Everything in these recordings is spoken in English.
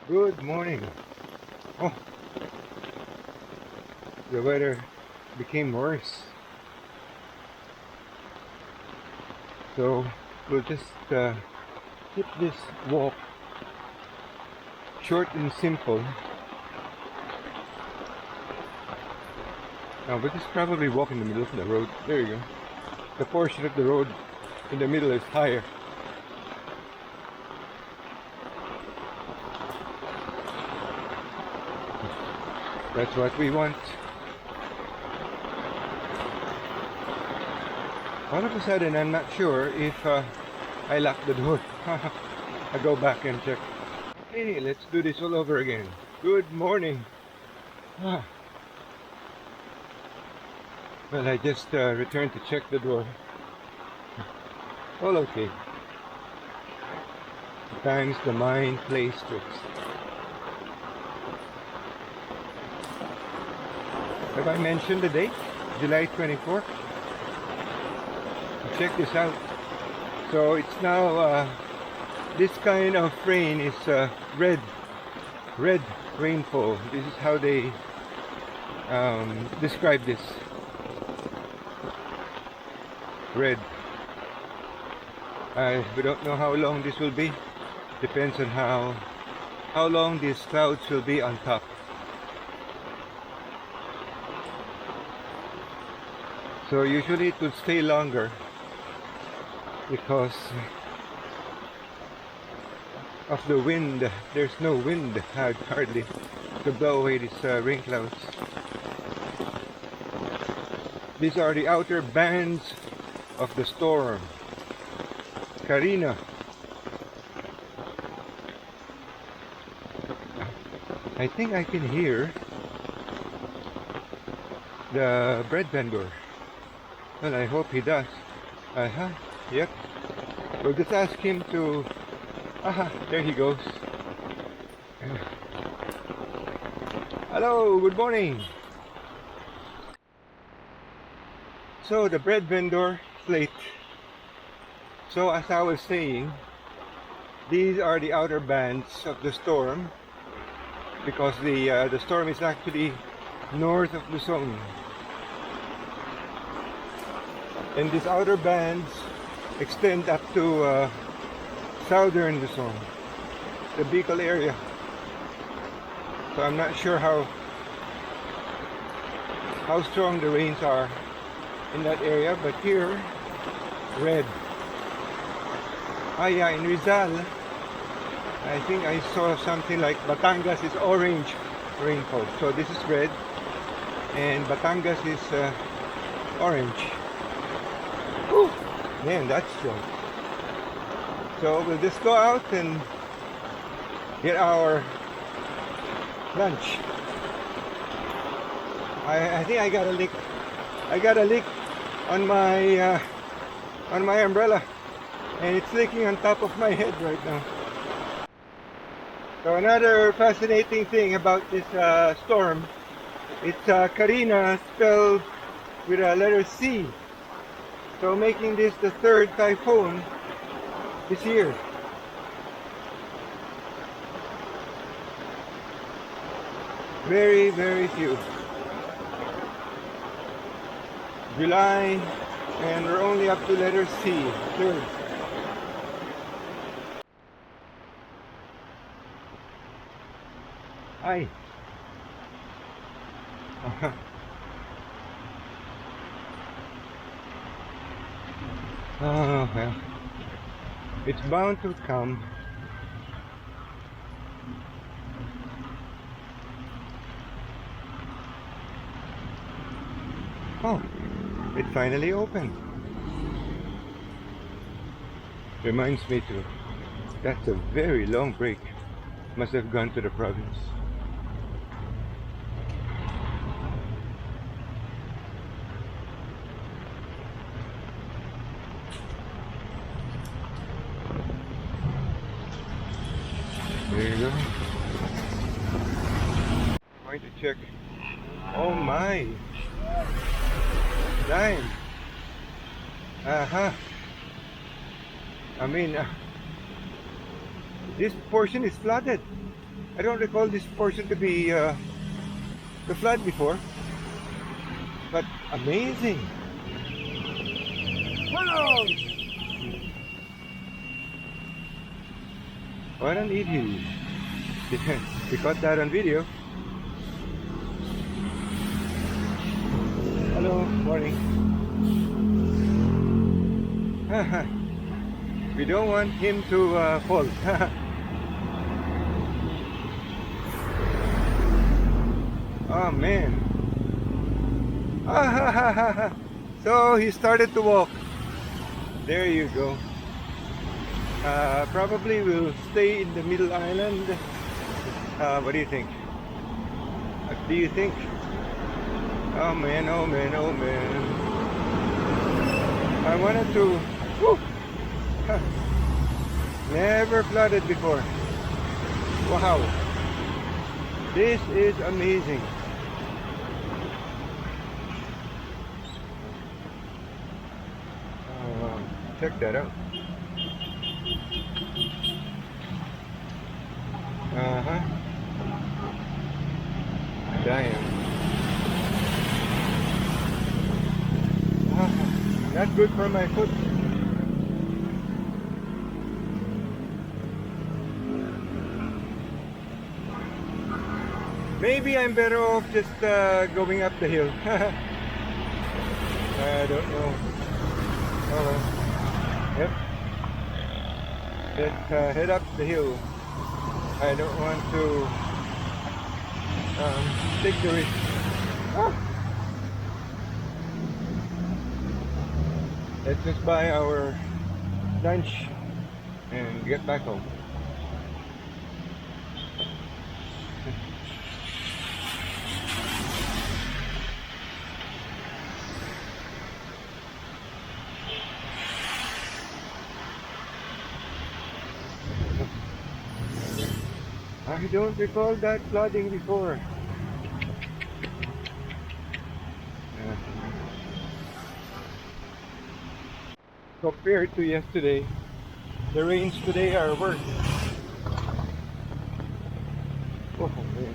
Good morning. Oh, the weather became worse. So we'll just keep this walk short and simple. Now we'll just probably walk in the middle of the road. There you go. The portion of the road in the middle is higher. That's what we want. All of a sudden, I'm not sure if I locked the door. I go back and check. Okay, let's do this all over again. Good morning. Well, I just returned to check the door. All okay. Sometimes the mind plays tricks. Have I mentioned the date? July 24th? Check this out. So it's now this kind of rain is red rainfall. This is how they describe this. Red. We don't know how long this will be. Depends on how long these clouds will be on top. So usually it will stay longer because of the wind. There's no wind hardly to blow away these rain clouds. These are the outer bands of the storm. Carina. I think I can hear the bread vendor. Well, I hope he does. Yep. We'll just ask him to... there he goes. Hello, good morning. So the bread vendor plate. So as I was saying, these are the outer bands of the storm because the storm is actually north of Luzon. And these outer bands extend up to southern Luzon, the Bicol area. So I'm not sure how strong the rains are in that area, but here, red. Yeah, in Rizal, I think I saw something like Batangas is orange rainfall. So this is red, and Batangas is orange. Whew, man, that's strong. So we'll just go out and get our lunch. I think I got a leak. I got a leak on my umbrella, and it's leaking on top of my head right now. So another fascinating thing about this storm, it's Carina spelled with a letter C. So making this the third typhoon this year. Very, very few. July, and we're only up to letter C, third. Ay. Oh, well, it's bound to come. Oh, it finally opened. Reminds me too, that's a very long break. Must have gone to the province. There you go. Going to check. Oh my! Dime! I mean, this portion is flooded. I don't recall this portion to be the flood before, but amazing. Wow! What an idiot. We caught that on video. Hello, morning. We don't want him to fall. Oh man. So he started to walk. There you go. Probably will stay in the middle island. What do you think? What do you think? Oh man, oh man, oh man. I wanted to... Woo! Never flooded before. Wow. This is amazing. Check that out. Damn. Not good for my foot. Maybe I'm better off just going up the hill. I don't know. Oh, yep. Let's head up the hill. I don't want to take the risk. Ah. Let's just buy our lunch and get back home. I don't recall that flooding before. Compared to yesterday, the rains today are worse. Oh man.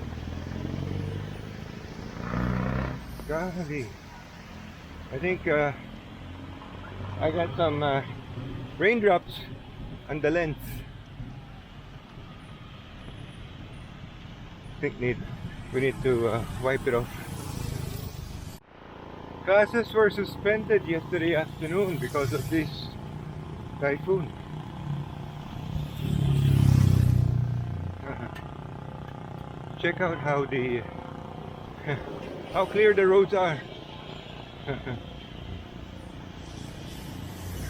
Golly. I think I got some raindrops on the lens. I think we need to wipe it off. Classes were suspended yesterday afternoon because of this typhoon. Check out how the how clear the roads are.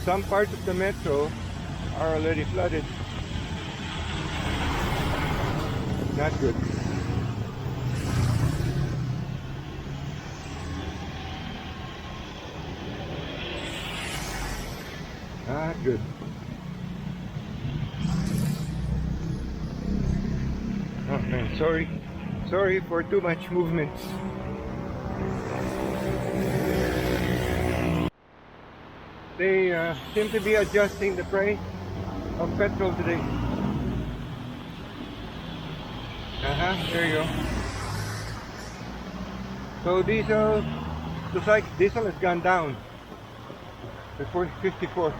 Some parts of the metro are already flooded. Not good. Not good. Oh man, sorry for too much movement. They seem to be adjusting the price of petrol today. There you go. So diesel, looks like diesel has gone down to 54.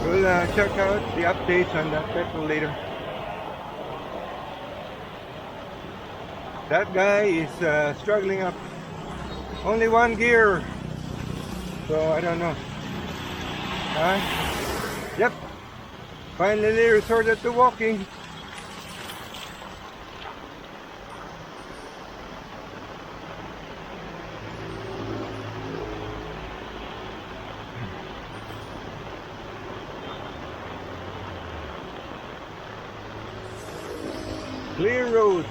We'll check out the updates on that petrol later. That guy is struggling up. Only one gear. So I don't know. Yep. Finally resorted to walking. Clear roads.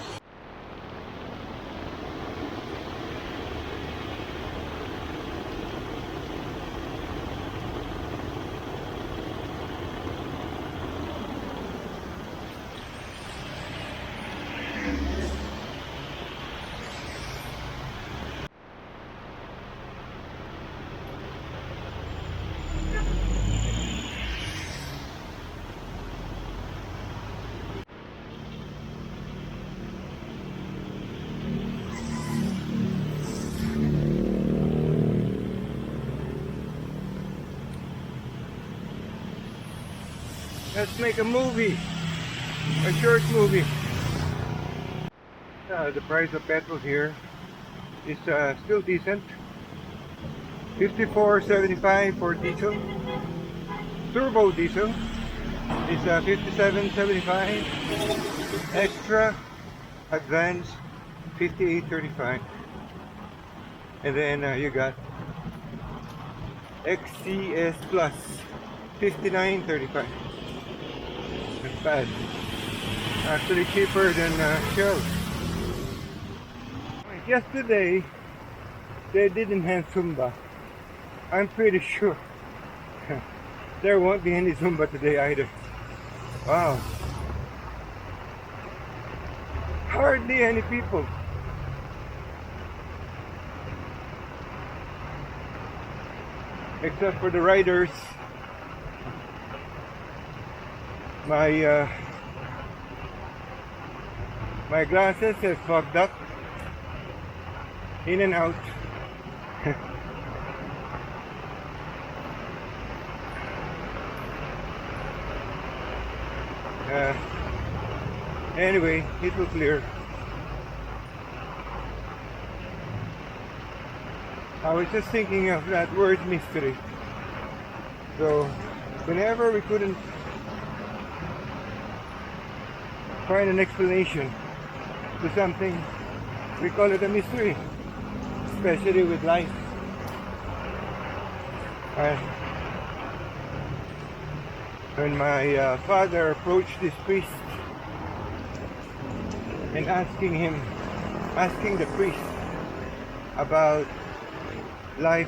Let's make a movie, a short movie. The price of petrol here is still decent. 54.75 for diesel. Turbo diesel is 57.75. Extra advanced 58.35. And then you got XCS Plus 59.35. Not bad. Actually cheaper than Shell. Yesterday they didn't have Zumba. I'm pretty sure there won't be any Zumba today either. Wow. Hardly any people. Except for the riders. My glasses have fogged up. In and out. Anyway, it will clear. I was just thinking of that word mystery. So, whenever we couldn't find an explanation to something, we call it a mystery. Especially with life. When my father approached this priest and asking the priest about life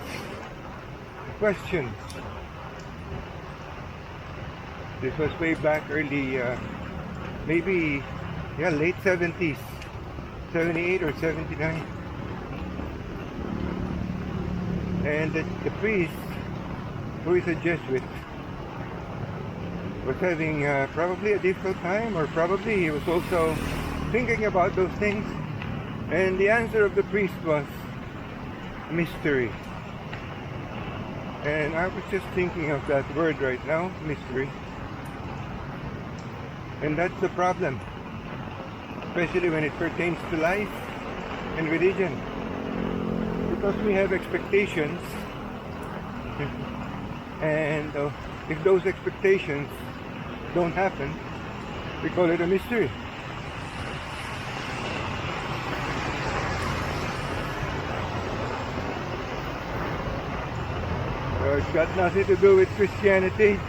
questions. This was way back early, maybe, late 70s, 78 or 79. And the priest, who is a Jesuit, was having probably a difficult time, or probably he was also thinking about those things. And the answer of the priest was mystery. And I was just thinking of that word right now, mystery. And that's the problem, especially when it pertains to life and religion. Because we have expectations, and if those expectations don't happen, we call it a mystery. So it's got nothing to do with Christianity,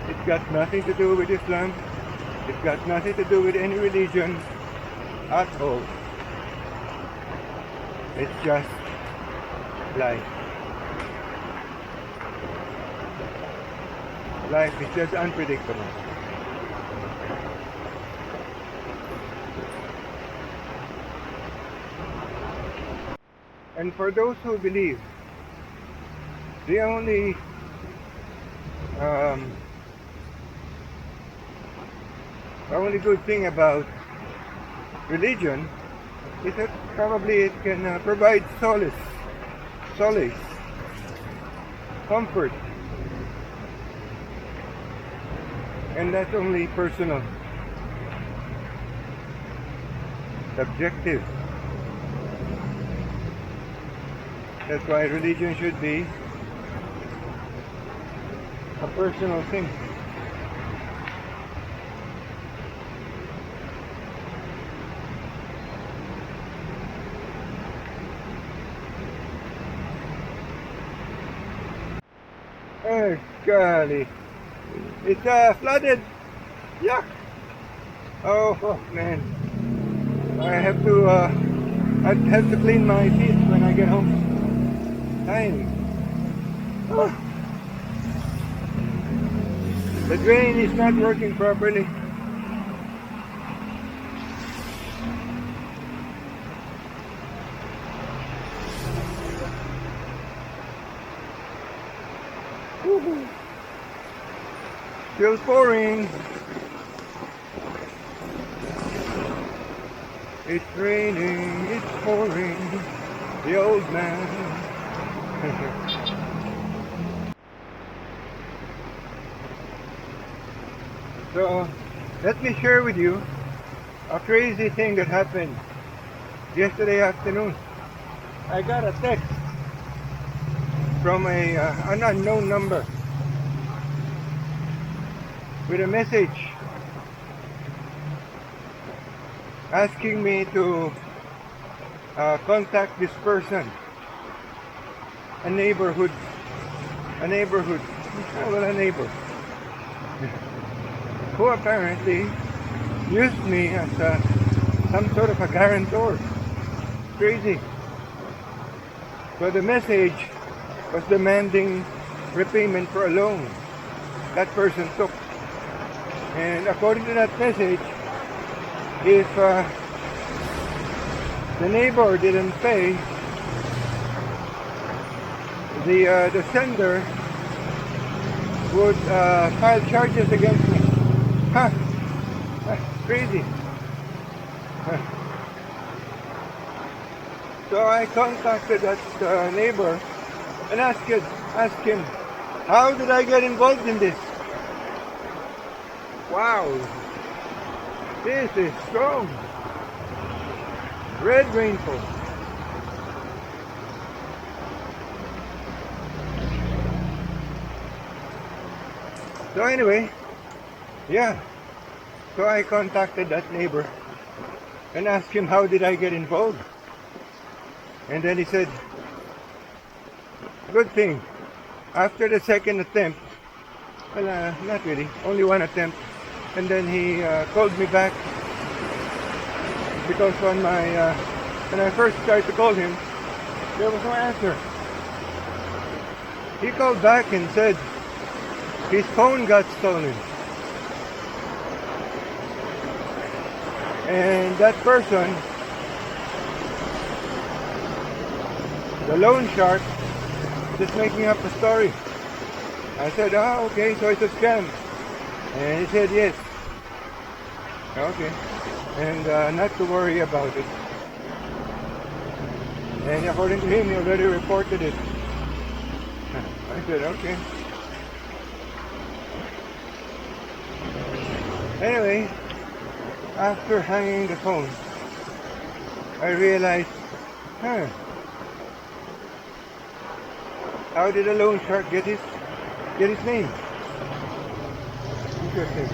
it's got nothing to do with Islam, it's got nothing to do with any religion at all. It's just life. Life is just unpredictable. And for those who believe, the only good thing about religion is that probably it can provide solace, comfort, and that's only personal, subjective. That's why religion should be a personal thing. Oh golly, it's flooded. Yuck. Oh man, I have to clean my feet when I get home. Time. Oh. The drain is not working properly. Woo-hoo. Still pouring. It's raining, it's pouring. The old man. So let me share with you a crazy thing that happened yesterday afternoon. I got a text from an unknown number with a message asking me to contact this person, a neighbor, who apparently used me as some sort of a guarantor. Crazy. So the message was demanding repayment for a loan that person took. And according to that message, if the neighbor didn't pay, the sender would file charges against me. Huh? Crazy. So I contacted that neighbor and asked him, how did I get involved in this? Wow, this is strong. Red rainfall. So anyway, yeah. So I contacted that neighbor and asked him how did I get involved. And then he said, good thing. After the second attempt, well, not really, only one attempt. And then he called me back because on my when I first tried to call him, there was no answer. He called back and said his phone got stolen. And that person, the loan shark, just making up a story. I said, okay, so it's a scam. And he said, yes. Okay. And not to worry about it. And according to him, he already reported it. I said, okay. Anyway, after hanging the phone, I realized, how did a loan shark get his name? Interesting.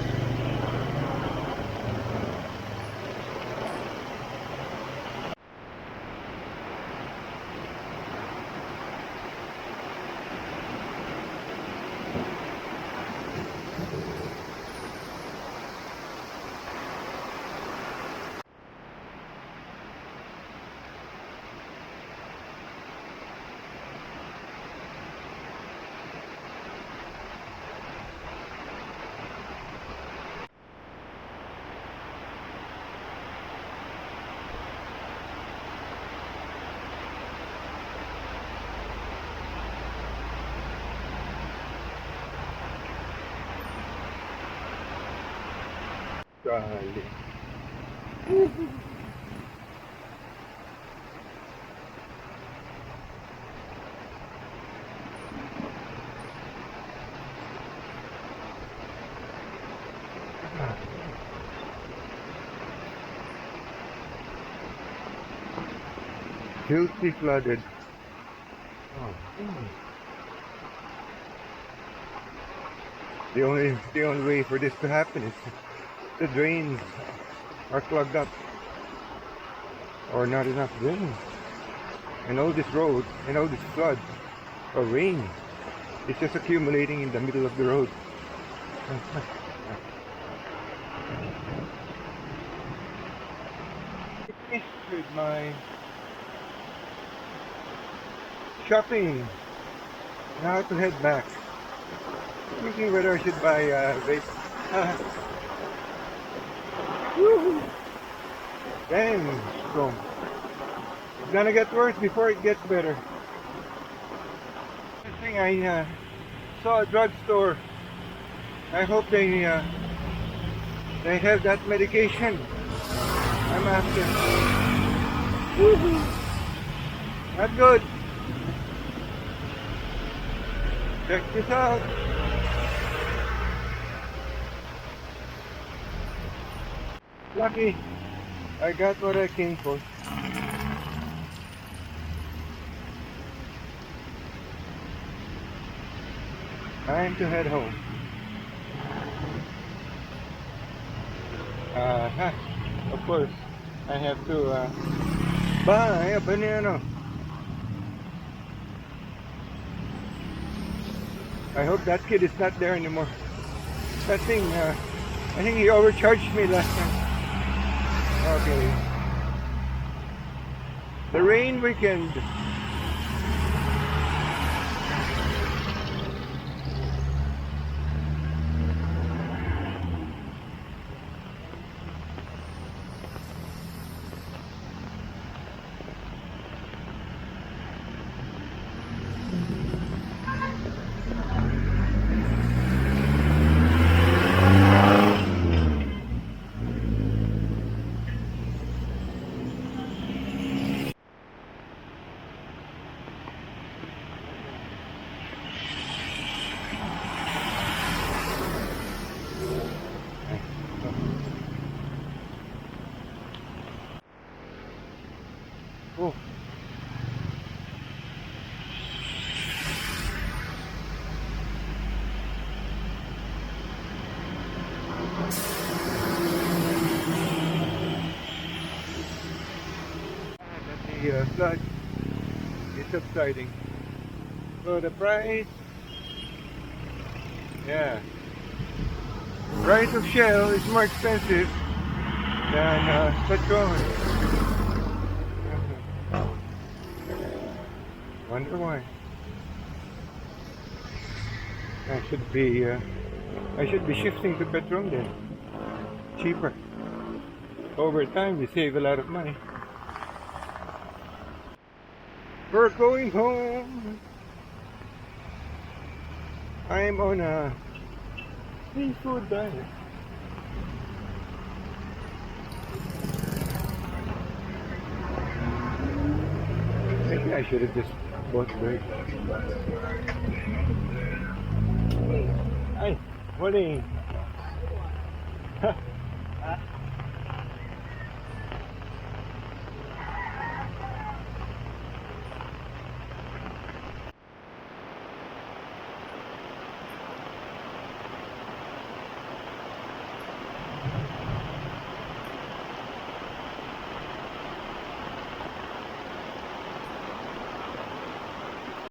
Golly. Guilty flooded. Oh. The only way for this to happen is the drains are clogged up or not enough drains. And all this road and all this flood or rain is just accumulating in the middle of the road. With my shopping, now to head back. Thinking whether I should buy vape. Damn strong. It's gonna get worse before it gets better. I think I saw a drugstore. I hope they have that medication I'm after. Not good. Check this out. Lucky I got what I came for. Time to head home. Of course, I have to buy a banana. I hope that kid is not there anymore. That thing, I think he overcharged me last time. Okay. The rain weekend. Oh. The flood is subsiding. So the price, yeah, price of Shell is more expensive than petrol. Wonder why. I should be shifting to petrol then. Cheaper. Over time, you save a lot of money. We're going home. I'm on a seafood diet. Maybe I should have just bought birds. Ay, morning.